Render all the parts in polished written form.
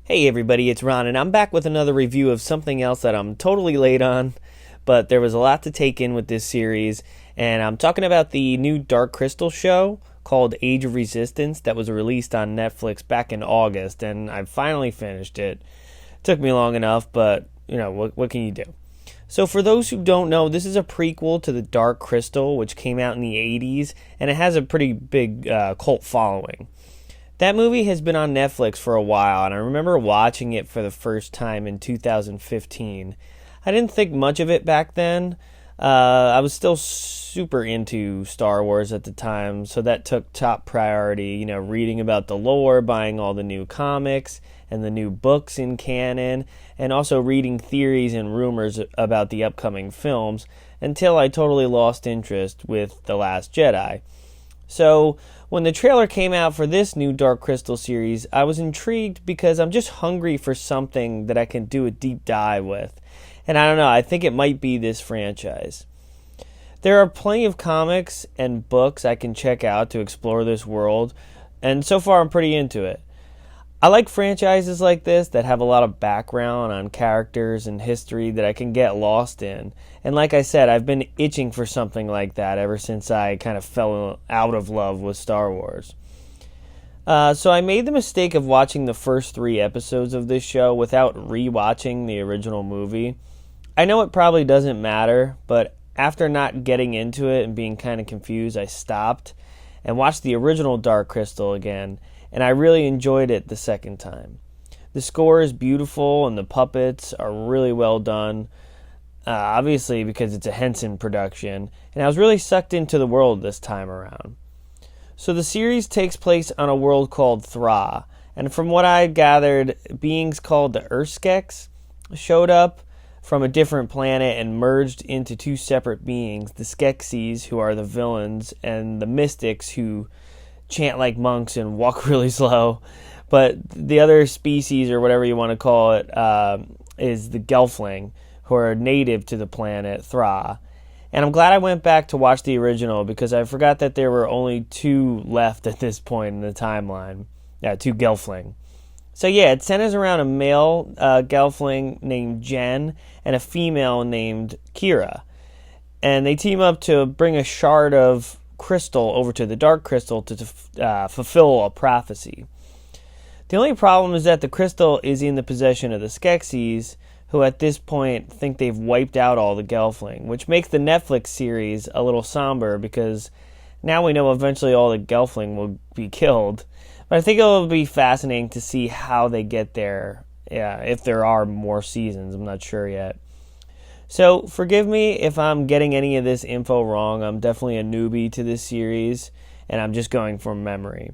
Hey everybody, it's Ron, and I'm back with another review of something else that I'm totally late on, but there was a lot to take in with this series, and I'm talking about the new Dark Crystal show called Age of Resistance that was released on Netflix back in August, and I finally finished it. Took me long enough, but, what can you do? So for those who don't know, this is a prequel to the Dark Crystal, which came out in the 80s, and it has a pretty big cult following. That movie has been on Netflix for a while, and I remember watching it for the first time in 2015. I didn't think much of it back then. I was still super into Star Wars at the time, so that took top priority, reading about the lore, buying all the new comics and the new books in canon, and also reading theories and rumors about the upcoming films, until I totally lost interest with The Last Jedi. So, when the trailer came out for this new Dark Crystal series, I was intrigued because I'm just hungry for something that I can do a deep dive with. And I don't know, I think it might be this franchise. There are plenty of comics and books I can check out to explore this world, and so far I'm pretty into it. I like franchises like this that have a lot of background on characters and history that I can get lost in. And like I said, I've been itching for something like that ever since I kind of fell out of love with Star Wars. So I made the mistake of watching the first 3 episodes of this show without rewatching the original movie. I know it probably doesn't matter, but after not getting into it and being kind of confused, I stopped and watched the original Dark Crystal again, and I really enjoyed it the second time. The score is beautiful and the puppets are really well done, obviously because it's a Henson production, and I was really sucked into the world this time around. So the series takes place on a world called Thra, and from what I gathered, beings called the Urskeks showed up from a different planet and merged into 2 separate beings, the Skeksis, who are the villains, and the Mystics, who chant like monks and walk really slow. But the other species, or whatever you want to call it, is the Gelfling, who are native to the planet Thra. And I'm glad I went back to watch the original because I forgot that there were only 2 left at this point in the timeline. 2 Gelfling. So yeah, it centers around a male Gelfling named Jen and a female named Kira. And they team up to bring a shard of crystal over to the Dark Crystal to fulfill a prophecy. The only problem is that the crystal is in the possession of the Skeksis, who at this point think they've wiped out all the Gelfling, which makes the Netflix series a little somber because now we know eventually all the Gelfling will be killed. But I think it'll be fascinating to see how they get there, if there are more seasons. I'm not sure yet. So forgive me if I'm getting any of this info wrong. I'm definitely a newbie to this series, and I'm just going from memory.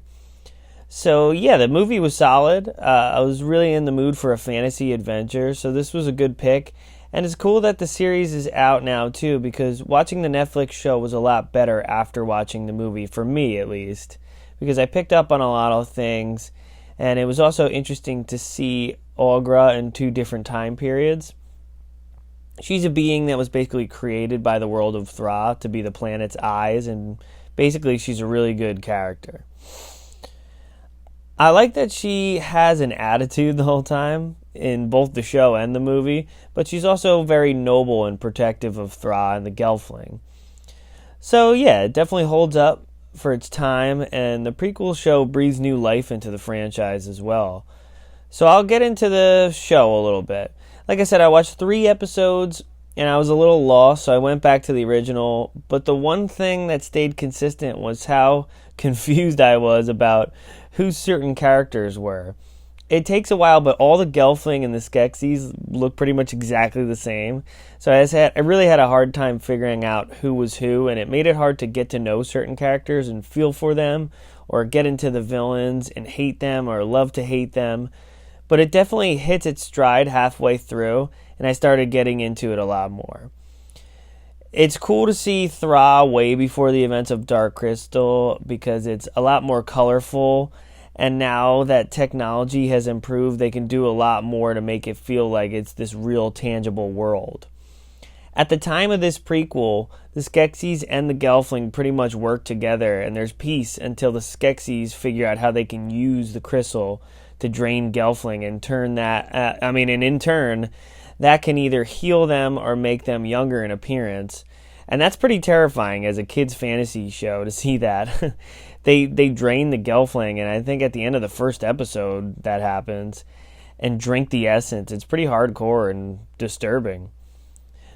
So yeah, the movie was solid. I was really in the mood for a fantasy adventure, so this was a good pick. And it's cool that the series is out now too, because watching the Netflix show was a lot better after watching the movie, for me at least, because I picked up on a lot of things, and it was also interesting to see Aughra in 2 different time periods. She's a being that was basically created by the world of Thra to be the planet's eyes, and basically she's a really good character. I like that she has an attitude the whole time in both the show and the movie, but she's also very noble and protective of Thra and the Gelfling. So yeah, it definitely holds up for its time, and the prequel show breathes new life into the franchise as well. So I'll get into the show a little bit. Like I said, I watched 3 episodes and I was a little lost, so I went back to the original, but the one thing that stayed consistent was how confused I was about who certain characters were. It takes a while, but all the Gelfling and the Skeksis look pretty much exactly the same. So I really had a hard time figuring out who was who, and it made it hard to get to know certain characters and feel for them, or get into the villains and hate them or love to hate them. But it definitely hits its stride halfway through, and I started getting into it a lot more. It's cool to see Thra way before the events of Dark Crystal because it's a lot more colorful, and now that technology has improved, they can do a lot more to make it feel like it's this real tangible world. At the time of this prequel, the Skeksis and the Gelfling pretty much work together, and there's peace until the Skeksis figure out how they can use the crystal to drain Gelfling and turn that. And in turn, that can either heal them or make them younger in appearance. And that's pretty terrifying as a kid's fantasy show to see that. They drain the Gelfling, and I think at the end of the first episode that happens, and drink the essence. It's pretty hardcore and disturbing.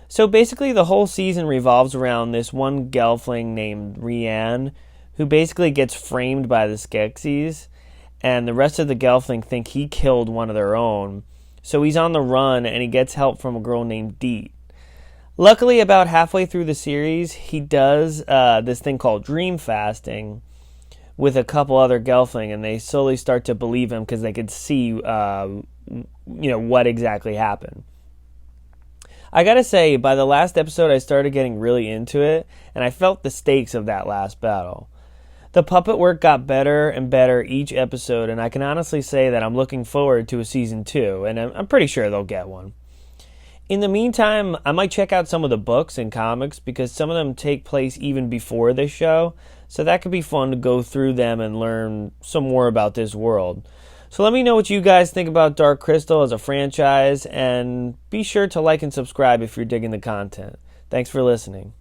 So basically the whole season revolves around this one Gelfling named Rian, who basically gets framed by the Skeksis, and the rest of the Gelfling think he killed one of their own. So he's on the run, and he gets help from a girl named Deet. Luckily, about halfway through the series, he does this thing called dream fasting with a couple other Gelfling, and they slowly start to believe him because they could see, what exactly happened. I gotta say, by the last episode, I started getting really into it, and I felt the stakes of that last battle. The puppet work got better and better each episode, and I can honestly say that I'm looking forward to a season 2, and I'm pretty sure they'll get one. In the meantime, I might check out some of the books and comics because some of them take place even before this show, so that could be fun to go through them and learn some more about this world. So let me know what you guys think about Dark Crystal as a franchise, and be sure to like and subscribe if you're digging the content. Thanks for listening.